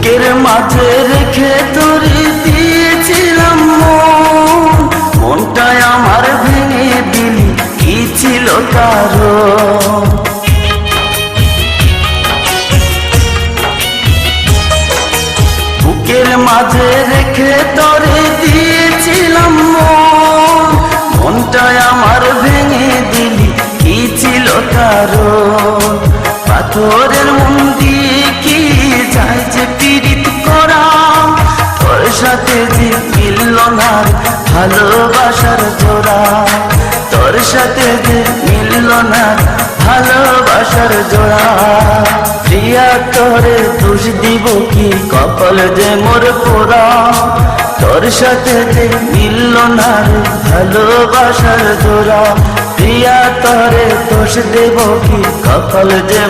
বুকের মাঝে রেখে তোরে দিয়েছিলাম মন, মনটাই আমার ভেঙে দিলি, কি ছিল কারণ? বুকের মাঝে রেখে তোরে দিয়েছিলাম মন, মনটাই আমার ভেঙে দিলি, কি ছিল কারণ? পাথরের মন দিয়ে কি যায় যে পীড়িত করা, তোর সাথে যে মিলল না ভালোবাসার জোড়া, তোর সাথে যে মিলল না ভালোবাসার জোড়া। প্রিয়া তোরে দোষ দিব কি, কপাল যে মোর পোড়া, তোর সাথে যে মিলল না ভালোবাসার জোড়া। প্রিয়া তোরে দোষ দেব কি, কপাল যে